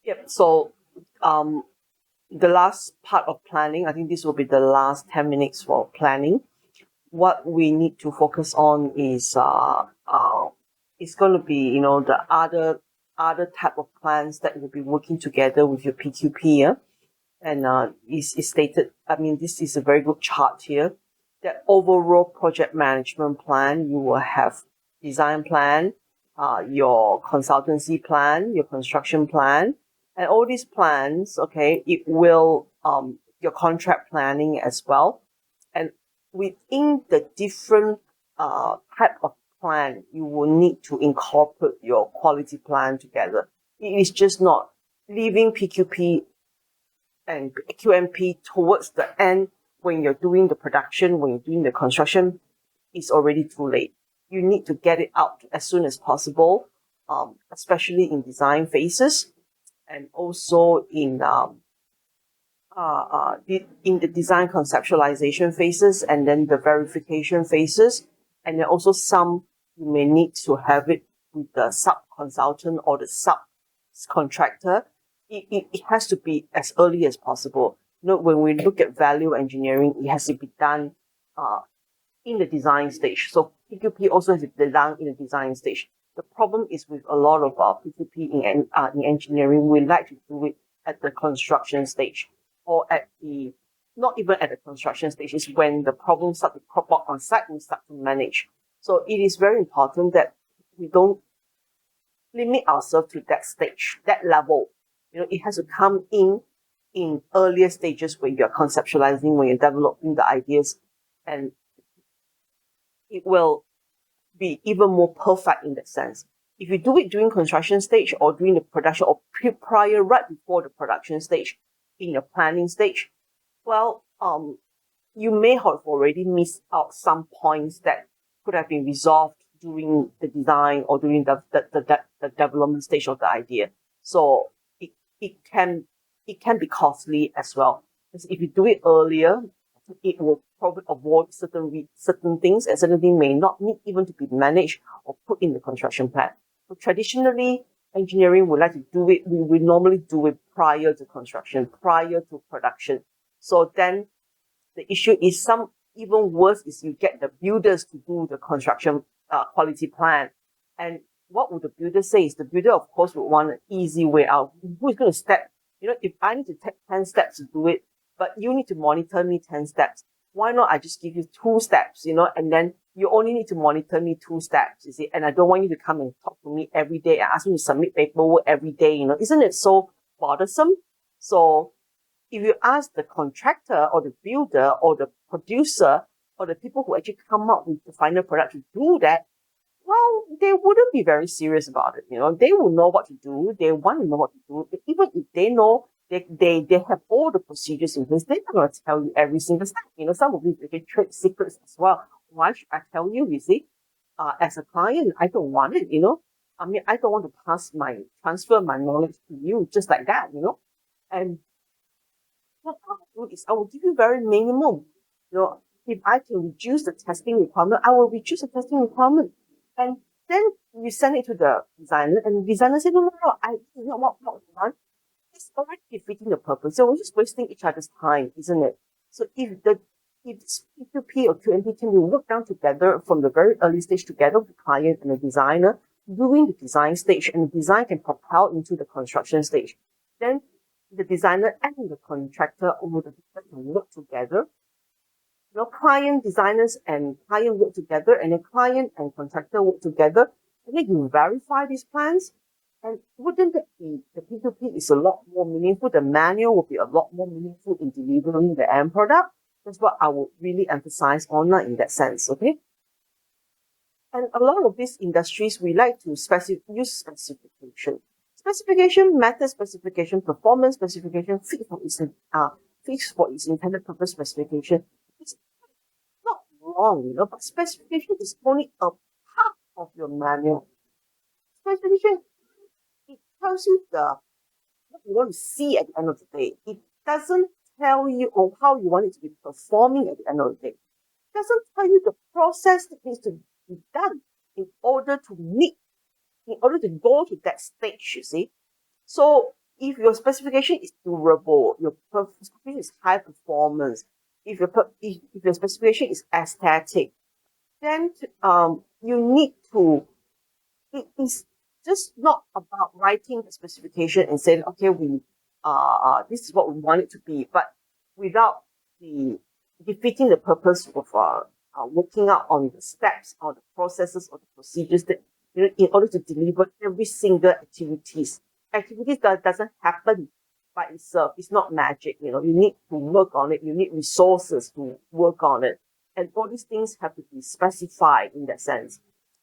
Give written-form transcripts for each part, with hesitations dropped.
Yep. So, the last part of planning, I think this will be the last 10 minutes for planning. What we need to focus on is it's going to be, the other type of plans that will be working together with your PQP. Yeah? And is stated, I mean, this is a very good chart here. That overall project management plan, you will have design plan, your consultancy plan, your construction plan, and all these plans, okay, it will, your contract planning as well. And within the different type of plan, you will need to incorporate your quality plan together. It is just not leaving PQP and QMP towards the end when you're doing the production, when you're doing the construction, it's already too late. You need to get it out as soon as possible, especially in design phases and also in the design conceptualization phases and then the verification phases. And then also some you may need to have it with the sub-consultant or the sub-contractor. It has to be as early as possible. When we look at value engineering, it has to be done in the design stage. So PQP also has to be done in the design stage. The problem is with a lot of PQP in engineering, we like to do it at the construction stage or not even at the construction stage, is when the problems start to crop up on site and we start to manage. So it is very important that we don't limit ourselves to that stage, that level. It has to come in earlier stages when you're conceptualizing, when you're developing the ideas, and it will be even more perfect in that sense. If you do it during construction stage or during the production or prior, right before the production stage, in your planning stage, well, you may have already missed out some points that could have been resolved during the design or during the development stage of the idea. So it can be costly as well. Because if you do it earlier, it will probably avoid certain things, and certain things may not need even to be managed or put in the construction plan. So traditionally, engineering would like to do it. We normally do it prior to construction, prior to production. So then the issue is even worse is you get the builders to do the construction quality plan. And what would the builder say is the builder, of course, would want an easy way out. Who is going to step? If I need to take 10 steps to do it, but you need to monitor me 10 steps, why not I just give you 2 steps, and then you only need to monitor me 2 steps, you see, and I don't want you to come and talk to me every day and ask me to submit paperwork every day, isn't it so bothersome? So if you ask the contractor or the builder or the producer or the people who actually come up with the final product to do that, well, they wouldn't be very serious about it. They will know what to do. They want to know what to do. Even if they know they have all the procedures in place, they're not going to tell you every single step. Some of these they trade secrets as well. Why should I tell you? You see, as a client, I don't want it. I mean, I don't want to transfer my knowledge to you just like that. And what I will do is I will give you very minimum. If I can reduce the testing requirement, I will reduce the testing requirement. And then you send it to the designer, and the designer said, no, this is not what we want. It's already defeating the purpose. So we're just wasting each other's time, isn't it? So if P2P or QMP can be worked down together from the very early stage together with the client and the designer during the design stage, and the design can propel into the construction stage, then the designer and the contractor or the builder can work together. Client designers and client work together, and then client and contractor work together, and then you verify these plans. And wouldn't that be, the P2P is a lot more meaningful, the manual will be a lot more meaningful in delivering the end product. That's what I would really emphasize on in that sense, okay? And a lot of these industries, we like to use specification. Specification, method specification, performance specification, fixed for its intended purpose specification. It's not wrong, but specification is only a part of your manual. Specification, it tells you what you want to see at the end of the day. It doesn't tell you how you want it to be performing at the end of the day. It doesn't tell you the process that needs to be done in order to go to that stage, you see. So if your specification is durable, your specification is high performance, if your specification is aesthetic, then you need to, it is just not about writing the specification and saying, okay, this is what we want it to be, but without the defeating the purpose of working out on the steps or the processes or the procedures that, in order to deliver every single activities that doesn't happen by itself. It's not magic. You need to work on it. You need resources to work on it, and all these things have to be specified in that sense.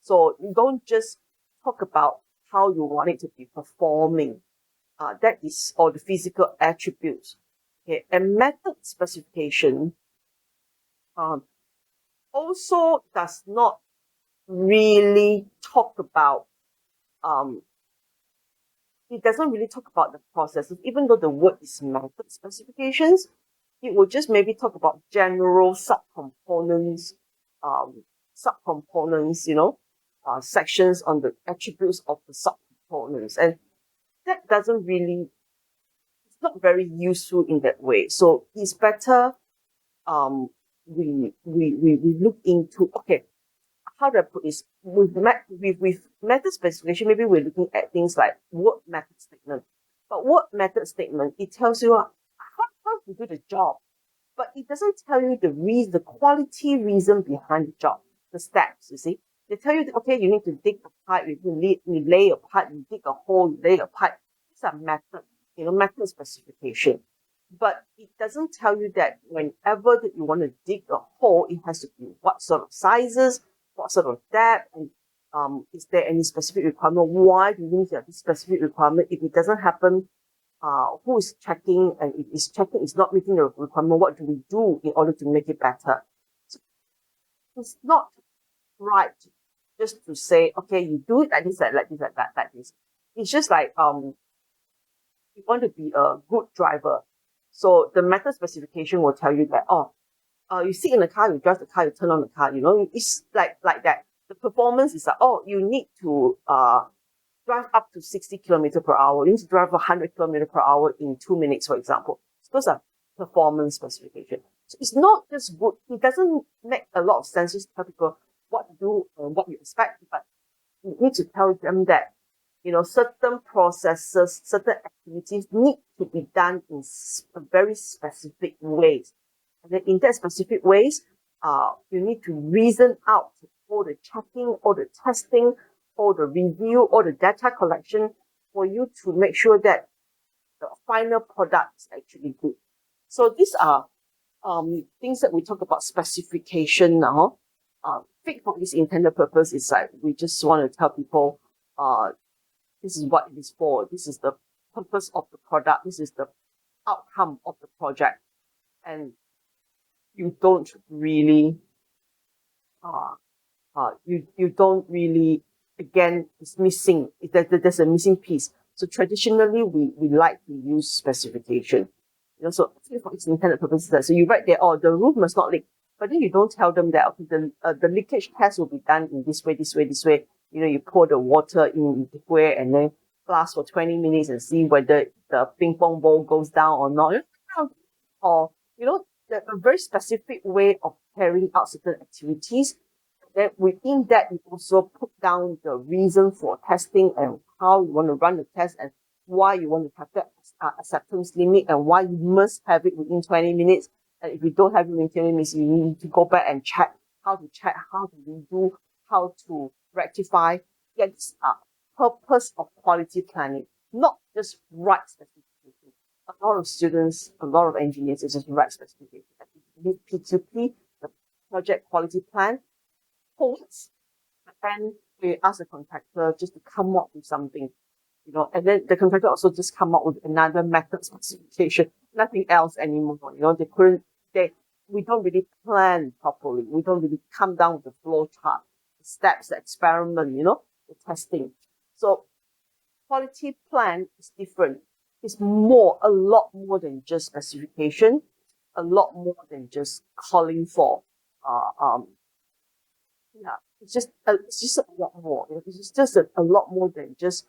So you don't just talk about how you want it to be performing. That is all the physical attributes. Okay, and method specification also does not really talk about it doesn't really talk about the processes, even though the word is method specifications. It will just maybe talk about general subcomponents, sections on the attributes of the subcomponents. And that doesn't really, it's not very useful in that way. So it's better we look into, okay, how do I put this? With method specification, maybe we're looking at things like work method statement. But work method statement, it tells you how to do the job, but it doesn't tell you the quality reason behind the job, the steps, you see. They tell you, okay, you need to dig a pipe, you lay a pipe, you dig a hole, you lay a pipe. These are method specification. But it doesn't tell you that whenever that you want to dig a hole, it has to be what sort of sizes, what sort of depth, and is there any specific requirement? Why do you need to have this specific requirement? If it doesn't happen, who is checking? And if it's checking is not meeting the requirement, what do we do in order to make it better? So it's not right just to say, okay, you do it like this, like this, like this. It's just like you want to be a good driver. So the method specification will tell you that, you sit in the car, you drive the car, you turn on the car, it's like that. The performance is like, you need to drive up to 60 kilometers per hour. You need to drive 100 kilometers per hour in 2 minutes, for example. So those are performance specification. So it's not just good. It doesn't make a lot of sense just to tell people what to do and what you expect, but you need to tell them that, certain processes, certain activities need to be done in very specific ways. And then in that specific ways, you need to reason out all the checking, all the testing, all the review, all the data collection for you to make sure that the final product is actually good. So these are things that we talk about specification now. Fit for its intended purpose is like we just want to tell people this is what it is for. This is the purpose of the product. This is the outcome of the project. And you don't really, you don't really, again, it's missing. There's a missing piece. So traditionally, we like to use specification. So for its intended purposes, so you write there, the roof must not leak. But then you don't tell them that, okay, the leakage test will be done in this way, this way, this way. You pour the water in the way and then blast for 20 minutes and see whether the ping pong ball goes down or not. Or, there's a very specific way of carrying out certain activities. Then within that, you also put down the reason for testing and how you want to run the test and why you want to have that acceptance limit and why you must have it within 20 minutes. And if you don't have it within 20 minutes, you need to go back and check, how to redo, how to rectify. It's a purpose of quality planning, not just write specification. A lot of students, a lot of engineers, they just write specification. P2P, the project quality plan, points, and we ask the contractor just to come up with something, and then the contractor also just come up with another method specification, nothing else anymore. We don't really plan properly. We don't really come down with the flow chart, the steps, the experiment, the testing. So quality plan is different. It's a lot more than just specification, a lot more than just calling for, it's just a lot more. It's just a lot more than just